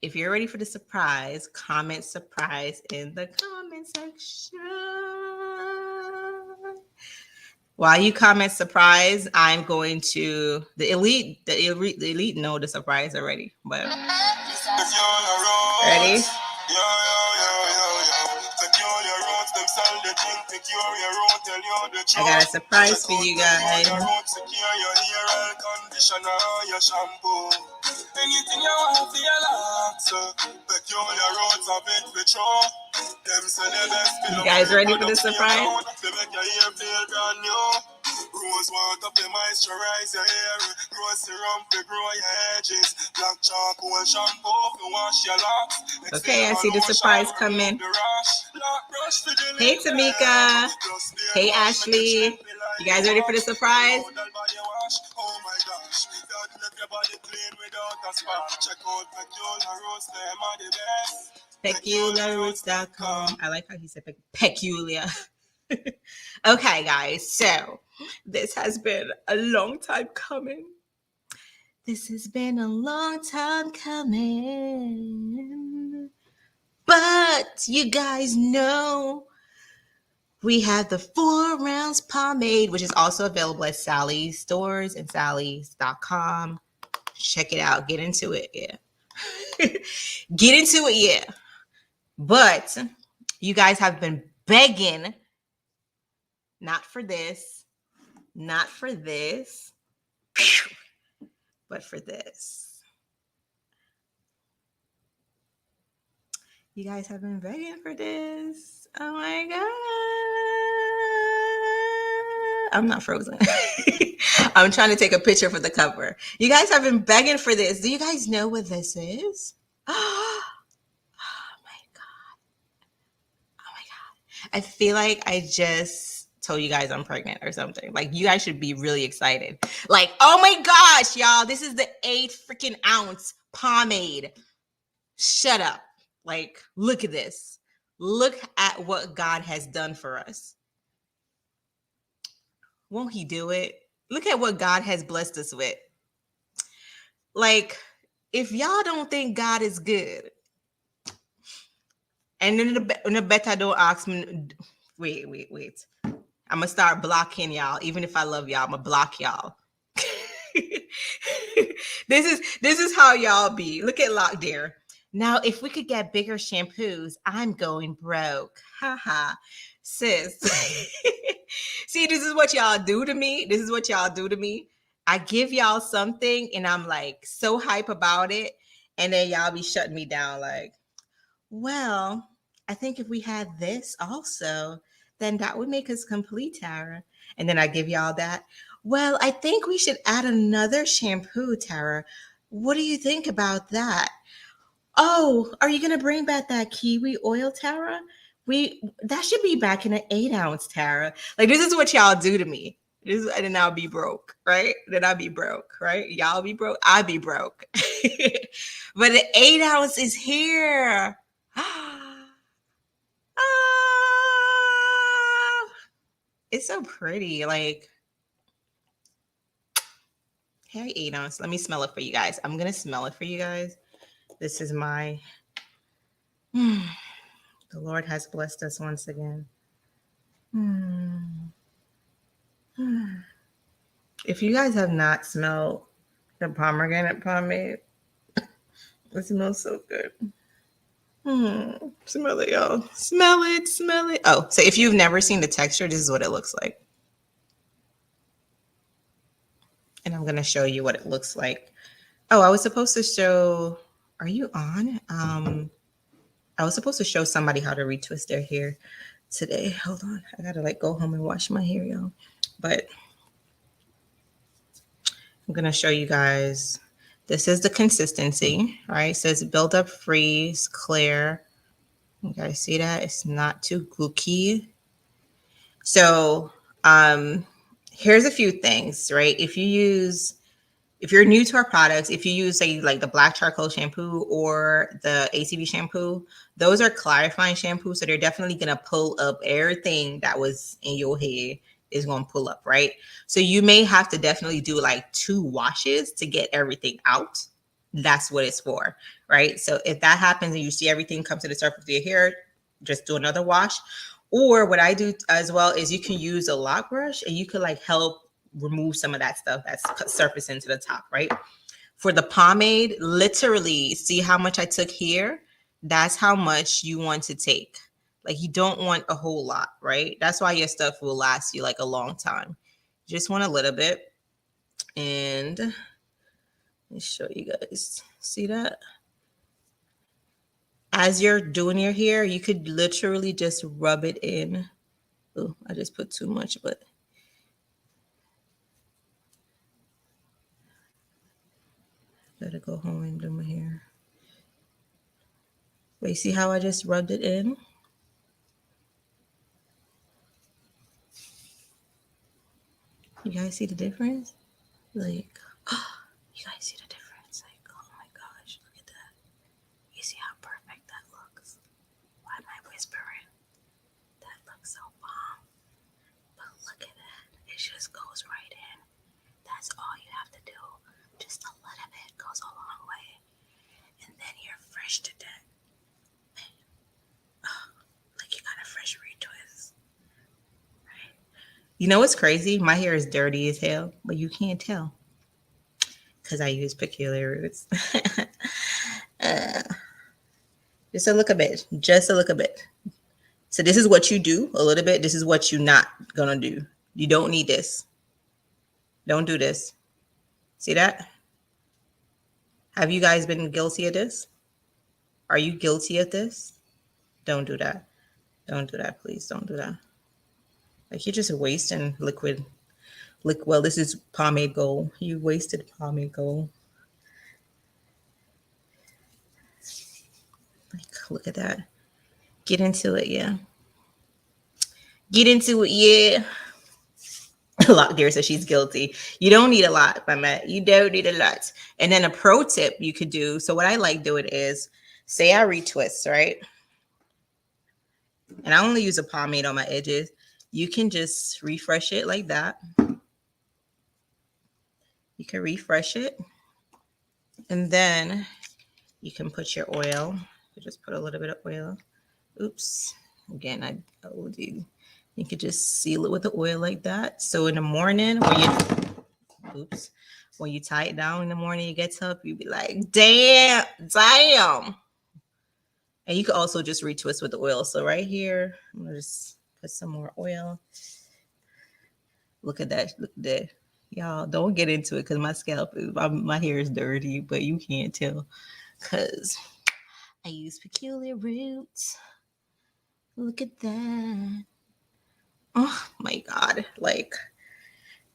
If you're ready for the surprise, comment surprise in the comment section. While you comment surprise, I'm going to the elite know the surprise already, but ready? I got a surprise for you guys. Anything you want for your locks, peculiar roads a bit patrol. Them say the best. You guys ready for the surprise? Rose water to moisturize your hair. Rose serum to grow your edges. Black charcoal shampoo to wash your locks. Okay, I see the surprise coming. Hey, Tamika. Hey, Ashley. You guys ready for the surprise? Oh my gosh, that left your body clean without a spark. Check out Peculiar Roots, them are the best. PeculiarRoots.com. I like how he said peculiar. Okay, guys, so this has been a long time coming. This has been a long time coming. But you guys know we have the 4 rounds pomade, which is also available at Sally's stores and Sally's.com. Check it out. Get into it. Yeah. Get into it. Yeah. But you guys have been begging, not for this, but for this. You guys have been begging for this. Oh my God. I'm not frozen. I'm trying to take a picture for the cover. You guys have been begging for this. Do you guys know what this is? Oh my God. Oh my God. I feel like I just told you guys I'm pregnant or something. Like, you guys should be really excited. Like, oh my gosh, y'all. This is the 8 freaking ounce pomade. Shut up. Like, look at this. Look at what God has done for us. Won't he do it? Look at what God has blessed us with. Like, if y'all don't think God is good, and then the better don't ask me, wait. I'm going to start blocking y'all. Even if I love y'all, I'm going to block y'all. This is how y'all be. Look at Lock there. Now, if we could get bigger shampoos, I'm going broke. Haha. Sis. See, this is what y'all do to me. I give y'all something and I'm like so hype about it. And then y'all be shutting me down like, well, I think if we had this also, then that would make us complete, Tara. And then I give y'all that. Well, I think we should add another shampoo, Tara. What do you think about that? Oh, are you going to bring back that kiwi oil, Tara? That should be back in an 8 ounce, Tara. Like, this is what y'all do to me. And then I'll be broke, right? Y'all be broke. I be broke. But the 8 ounce is here. It's so pretty. Like, hey, 8 ounce. Let me smell it for you guys. I'm going to smell it for you guys. This is my... The Lord has blessed us once again. If you guys have not smelled the pomegranate pomade, it smells so good. Smell it, y'all. Smell it. Oh, so if you've never seen the texture, this is what it looks like. And I'm going to show you what it looks like. Oh, I was supposed to show... Are you on? I was supposed to show somebody how to retwist their hair today. Hold on. I got to like go home and wash my hair, y'all. But I'm going to show you guys. This is the consistency, right? It says build up, freeze, clear. You guys see that? It's not too gooky. So here's a few things, right? If you're new to our products, if you use, say, like the black charcoal shampoo or the ACV shampoo, those are clarifying shampoos. So they're definitely going to pull up everything that was in your hair is going to pull up, right? So you may have to definitely do like 2 washes to get everything out. That's what it's for, right? So if that happens and you see everything come to the surface of your hair, just do another wash. Or what I do as well is you can use a lock brush and you can like help remove some of that stuff that's surfacing to the top, right? For the pomade, literally see how much I took here. That's how much you want to take. Like you don't want a whole lot, right? That's why your stuff will last you like a long time. You just want a little bit. And let me show you guys. See that? As you're doing your hair, you could literally just rub it in. Oh, I just put too much, but gotta go home and do my hair. Wait, see how I just rubbed it in? You guys see the difference? Like, oh, you guys see the difference? Like, oh my gosh, look at that. You see how perfect that looks? Why am I whispering? That looks so bomb. But look at that. It just goes right in. That's all you have to do. Just a little bit goes a long way. And then you're fresh to death. Oh, like you got a fresh retwist. Right? You know what's crazy? My hair is dirty as hell, but you can't tell. Because I use peculiar roots. Just a little bit. Just a little bit. So this is what you do a little bit. This is what you're not going to do. You don't need this. Don't do this. See that? Have you guys been guilty of this? Are you guilty of this? Don't do that. Don't do that, please. Don't do that. Like you're just wasting liquid. Well, this is pomade gold. You wasted pomade gold. Like, look at that. Get into it, yeah. Get into it, yeah. Loc'd Loaded says she's guilty. You don't need a lot, my man. You don't need a lot. And then a pro tip you could do. So what I like doing is, say I retwist, right? And I only use a pomade on my edges. You can just refresh it like that. You can refresh it. And then you can put your oil. You just put a little bit of oil. Oops. Again, I told you. You could just seal it with the oil like that. So in the morning, when you tie it down in the morning, you get up, you be like, damn. And you could also just retwist with the oil. So right here, I'm gonna just put some more oil. Look at that. Look at that. Y'all don't get into it because my scalp, my hair is dirty, but you can't tell because I use peculiar roots. Look at that. Oh my God. Like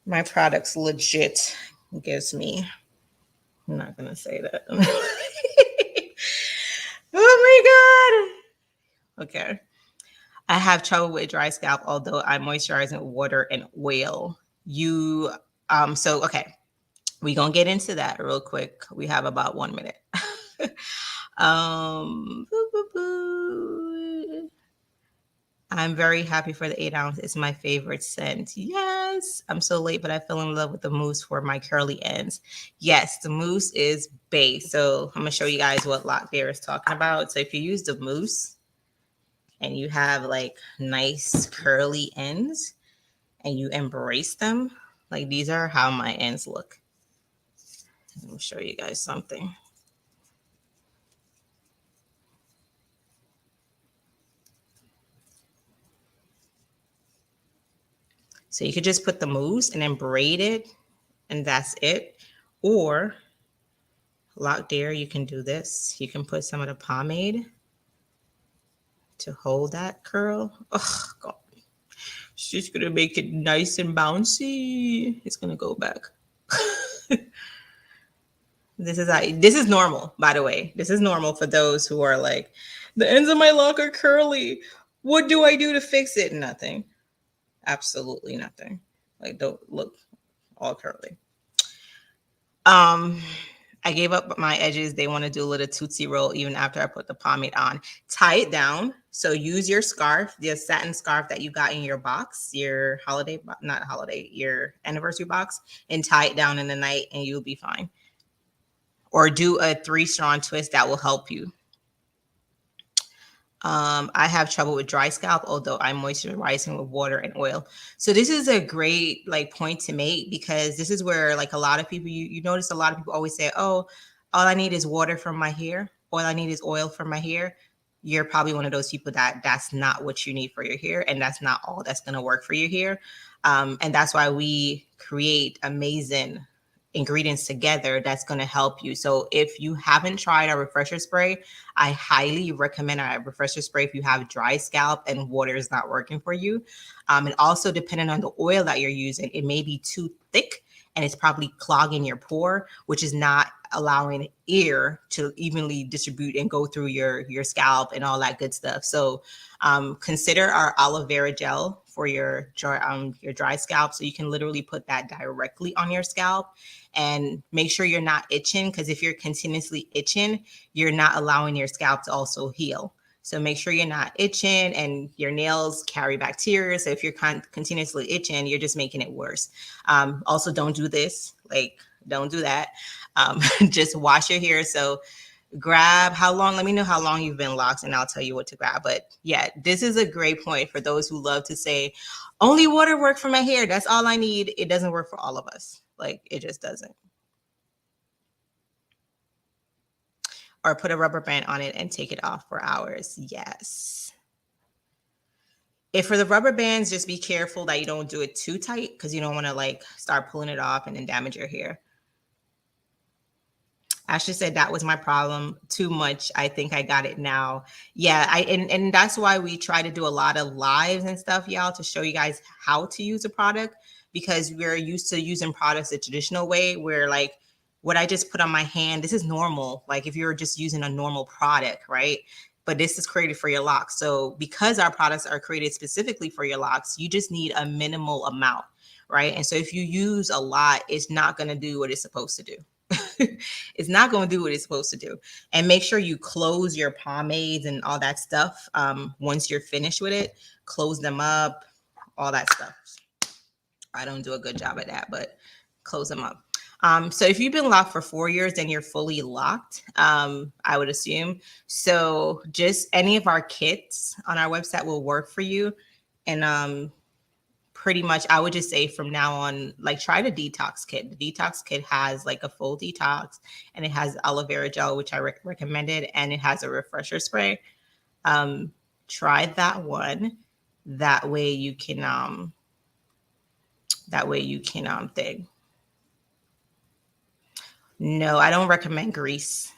my products legit gives me, I'm not going to say that. Oh my God. Okay. I have trouble with dry scalp, although I moisturize with water and oil. Okay. We're going to get into that real quick. We have about 1 minute. I'm very happy for the 8 ounce. It's my favorite scent. Yes. I'm so late, but I fell in love with the mousse for my curly ends. Yes, the mousse is base. So I'm going to show you guys what Loc'd Loaded is talking about. So if you use the mousse and you have like nice curly ends and you embrace them, like these are how my ends look. Let me show you guys something. So you could just put the mousse and then braid it, and that's it. Or Loc'd Loaded, you can do this. You can put some of the pomade to hold that curl. Oh, God. She's going to make it nice and bouncy. It's going to go back. This is normal, by the way. This is normal for those who are like, the ends of my lock are curly. What do I do to fix it? Nothing. Absolutely nothing. Like, don't look all curly. I gave up my edges. They want to do a little tootsie roll even after I put the pomade on. Tie it down. So use your scarf, the satin scarf that you got in your box, your your anniversary box, and tie it down in the night and you'll be fine. Or do a 3-strand twist that will help you. I have trouble with dry scalp, although I'm moisturizing with water and oil. So this is a great point to make, because this is where a lot of people, you notice a lot of people always say, oh, all I need is water from my hair. All I need is oil from my hair. you're probably one of those people that's not what you need for your hair, and that's not all that's going to work for your hair. And that's why we create amazing ingredients together that's going to help you. So if you haven't tried our refresher spray, I highly recommend our refresher spray if you have dry scalp and water is not working for you. And also, depending on the oil that you're using, it may be too thick and it's probably clogging your pore, which is not allowing air to evenly distribute and go through your scalp and all that good stuff. So consider our aloe vera gel for your dry scalp. So you can literally put that directly on your scalp, and make sure you're not itching, because if you're continuously itching, you're not allowing your scalp to also heal. So make sure you're not itching, and your nails carry bacteria. So if you're continuously itching, you're just making it worse. Also, don't do this. Like, don't do that. Just wash your hair. So grab how long, let me know how long you've been locked and I'll tell you what to grab. But yeah, this is a great point for those who love to say, only water work for my hair. That's all I need. It doesn't work for all of us. Like, it just doesn't. Or put a rubber band on it and take it off for hours. Yes. If for the rubber bands, just be careful that you don't do it too tight, because you don't want to like start pulling it off and then damage your hair. Ashley said that was my problem. Too much. I think I got it now. Yeah, and that's why we try to do a lot of lives and stuff, y'all, to show you guys how to use a product, because we're used to using products the traditional way, where like what I just put on my hand, this is normal. Like if you're just using a normal product, right? But this is created for your locks. So because our products are created specifically for your locks, you just need a minimal amount, right? And so if you use a lot, it's not going to do what it's supposed to do. It's not going to do what it's supposed to do. And make sure you close your pomades and all that stuff. Once you're finished with it, close them up, all that stuff. I don't do a good job at that, but close them up. So if you've been locked for 4 years, then you're fully locked, I would assume. So just any of our kits on our website will work for you. And pretty much I would just say from now on, like, try the detox kit. The detox kit has like a full detox, and it has aloe vera gel, which I recommended, and it has a refresher spray. Try that one. That way you can thing. No, I don't recommend grease.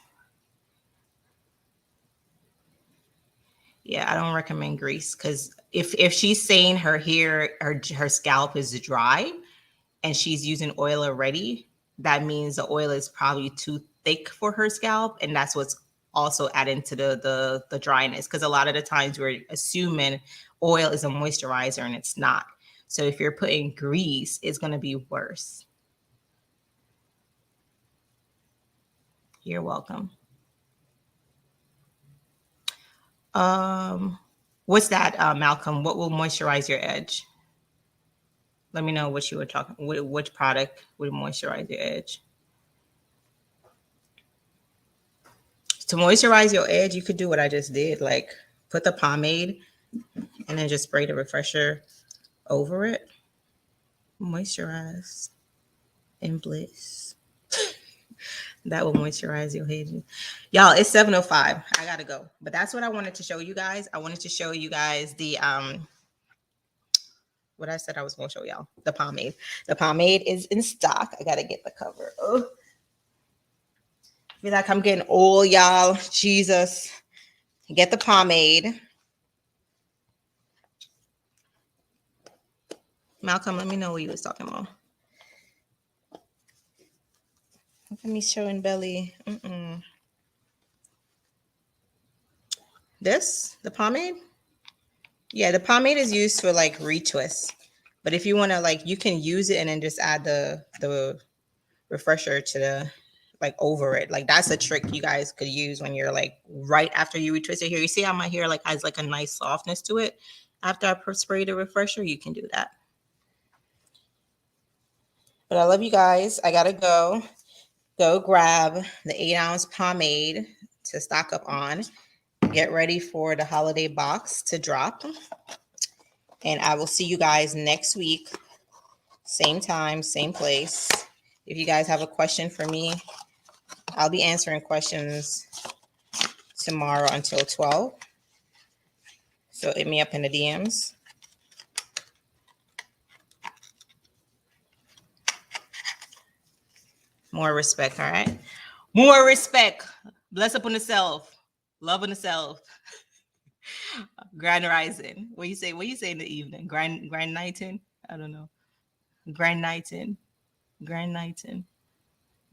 Yeah, I don't recommend grease, because if she's saying her hair, her scalp is dry and she's using oil already, that means the oil is probably too thick for her scalp, and that's what's also adding to the dryness. Because a lot of the times we're assuming oil is a moisturizer and it's not. So if you're putting grease, it's going to be worse. You're welcome. What's that, Malcolm? What will moisturize your edge? Let me know what you were talking. Which product would moisturize your edge? To moisturize your edge, you could do what I just did. Like, put the pomade and then just spray the refresher over it. Moisturize in bliss. That will moisturize your head. Y'all, it's 7:05. I gotta go. But that's what I wanted to show you guys. I wanted to show you guys the what I said I was gonna show y'all. The pomade. The pomade is in stock. I gotta get the cover. Oh, I feel like I'm getting old, y'all. Jesus. Get the pomade. Malcolm, let me know what you was talking about. Look at me showing belly. This, the pomade? Yeah, the pomade is used for like retwist. But if you want to, like, you can use it and then just add the refresher to the, like, over it. Like, that's a trick you guys could use when you're like right after you retwist your hair. You see how my hair like has like a nice softness to it? After I spray the refresher, you can do that. But I love you guys. I gotta go. Go grab the 8-ounce pomade to stock up on. Get ready for the holiday box to drop. And I will see you guys next week. Same time, same place. If you guys have a question for me, I'll be answering questions tomorrow until 12. So hit me up in the DMs. More respect, all right? More respect. Bless up on the self. Love on the self. Grand rising. What you say? What you say in the evening? Grand nighting? I don't know. Grand nighting. Grand nighting.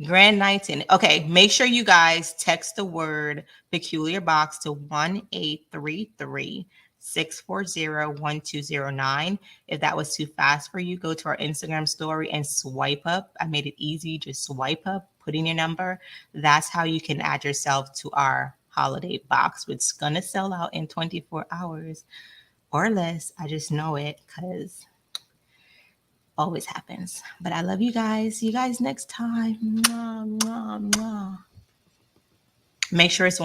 Grand nighting. Okay, make sure you guys text the word peculiar box to 1-833-640-1209. If that was too fast for you, go to our Instagram story and swipe up. I made it easy. Just swipe up, put in your number. That's how you can add yourself to our holiday box, which is gonna sell out in 24 hours or less. I just know it because always happens. But I love you guys. See you guys next time. Mwah, mwah, mwah. Make sure it's one.